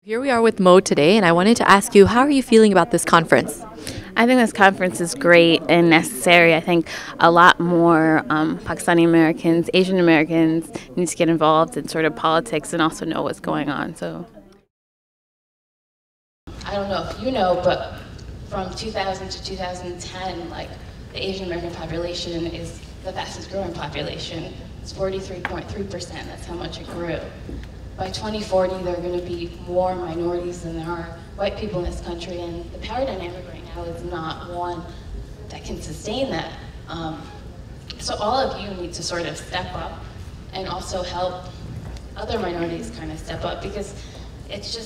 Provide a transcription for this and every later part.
Here we are with Mo today, and I wanted to ask you, how are you feeling about this conference? I think this conference is great and necessary. I think a lot more Pakistani Americans, Asian Americans need to get involved in sort of politics and also know what's going on. So, I don't know if you know, but from 2000 to 2010, like the Asian American population is the fastest growing population. It's 43.3%. That's how much it grew. By 2040, there are going to be more minorities than there are white people in this country, and the power dynamic right now is not one that can sustain that. So all of you need to sort of step up and also help other minorities kind of step up, because it's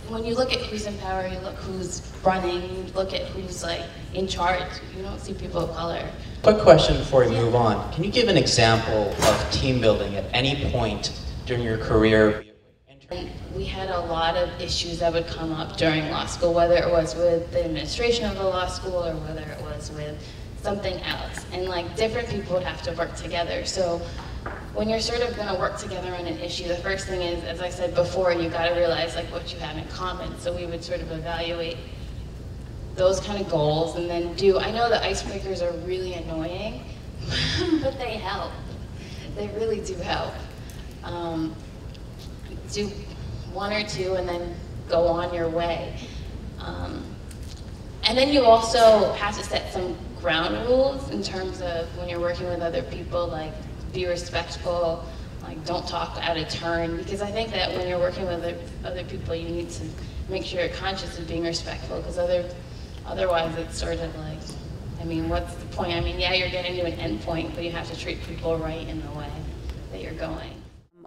when you look at who's in power, you look who's running, you look at who's like in charge, you don't see people of color. Quick question before we move on. Can you give an example of team building at any point during your career? We had a lot of issues that would come up during law school, whether it was with the administration of the law school or whether it was with something else. And like different people would have to work together. So when you're sort of going to work together on an issue, the first thing is, as I said before, you got to realize like what you have in common. So we would sort of evaluate those kind of goals and then I know the icebreakers are really annoying, but they help. They really do help. Do one or two and then go on your way. And then you also have to set some ground rules in terms of when you're working with other people, like be respectful, like don't talk out of turn, because I think that when you're working with other people, you need to make sure you're conscious of being respectful, because otherwise it's sort of like, I mean, what's the point? I mean, yeah, you're getting to an end point, but you have to treat people right in the way that you're going.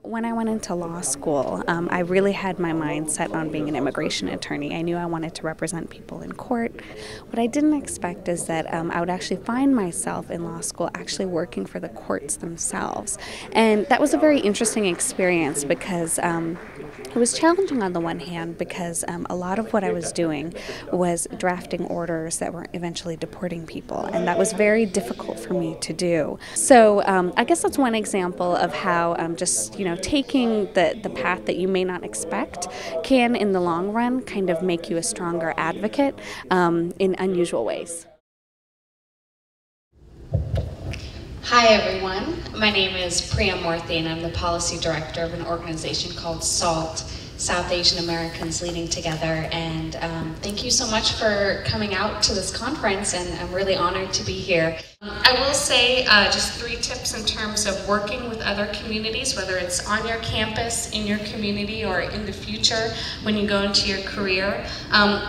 When I went into law school, I really had my mind set on being an immigration attorney. I knew I wanted to represent people in court. What I didn't expect is that I would actually find myself in law school actually working for the courts themselves. And that was a very interesting experience because it was challenging on the one hand because a lot of what I was doing was drafting orders that were eventually deporting people, and that was very difficult for me to do. So I guess that's one example of how just, taking the path that you may not expect can, in the long run, kind of make you a stronger advocate in unusual ways. Hi everyone, my name is Priya Murthy and I'm the policy director of an organization called SALT, South Asian Americans Leading Together, and thank you so much for coming out to this conference, and I'm really honored to be here. I will say just 3 tips in terms of working with other communities, whether it's on your campus, in your community, or in the future when you go into your career.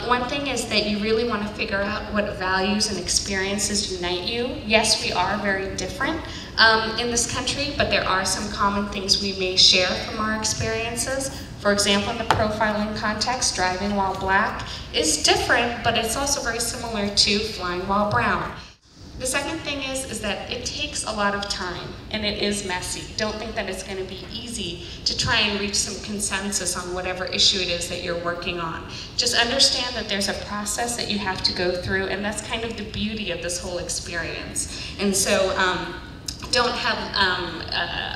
One thing is that you really want to figure out what values and experiences unite you. Yes, we are very different in this country, but there are some common things we may share from our experiences. For example, in the profiling context, driving while black is different, but it's also very similar to flying while brown. The second thing is that it takes a lot of time, and it is messy. Don't think that it's going to be easy to try and reach some consensus on whatever issue it is that you're working on. Just understand that there's a process that you have to go through, and that's kind of the beauty of this whole experience. And so don't have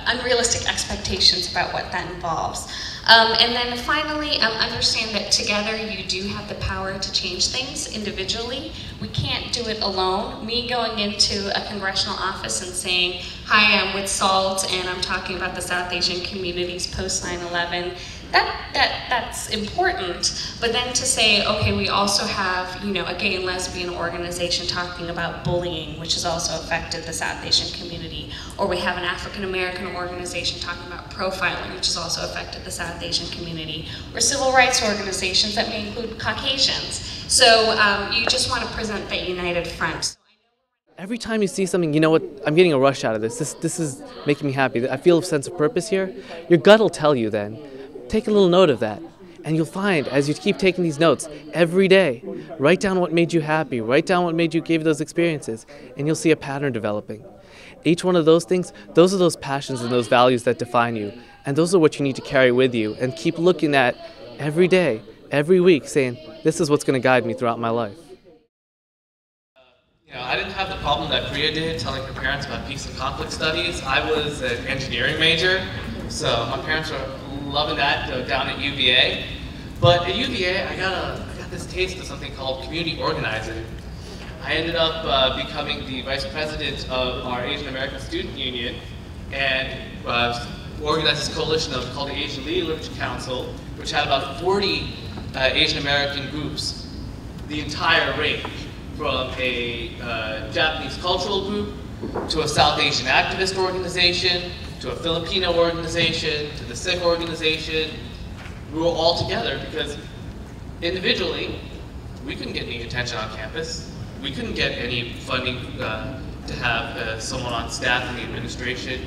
unrealistic expectations about what that involves. And then finally, understand that together you do have the power to change things individually. We can't do it alone. Me going into a congressional office and saying, hi, I'm with SALT and I'm talking about the South Asian communities post 9/11, that's important, but then to say, okay, we also have, a gay and lesbian organization talking about bullying, which has also affected the South Asian community, or we have an African American organization talking about profiling, which has also affected the South Asian community, or civil rights organizations that may include Caucasians. So you just want to present that united front. Every time you see something, you know what, I'm getting a rush out of this. This is making me happy. I feel a sense of purpose here. Your gut will tell you then. Take a little note of that, and you'll find as you keep taking these notes every day, write down what made you happy, write down what made you give those experiences, and you'll see a pattern developing. Each one of those things, those are those passions and those values that define you, and those are what you need to carry with you and keep looking at every day, every week, saying, this is what's going to guide me throughout my life. I didn't have the problem that Priya did, telling her parents about peace and conflict studies. I was an engineering major, so my parents were loving that down at UVA. But at UVA, I got this taste of something called community organizing. I ended up becoming the vice president of our Asian American Student Union and organized this coalition called the Asian Literature Council, which had about 40 Asian American groups, the entire range, from a Japanese cultural group to a South Asian activist organization to a Filipino organization to the Sikh organization. We were all together because individually we couldn't get any attention on campus. We couldn't get any funding to have someone on staff in the administration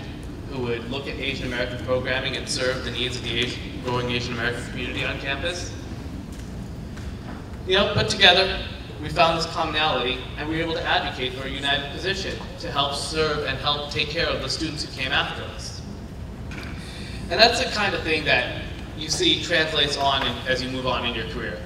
who would look at Asian American programming and serve the needs of the growing Asian American community on campus. But together we found this commonality and we were able to advocate for a united position to help serve and help take care of the students who came after us. And that's the kind of thing that you see translates on as you move on in your career.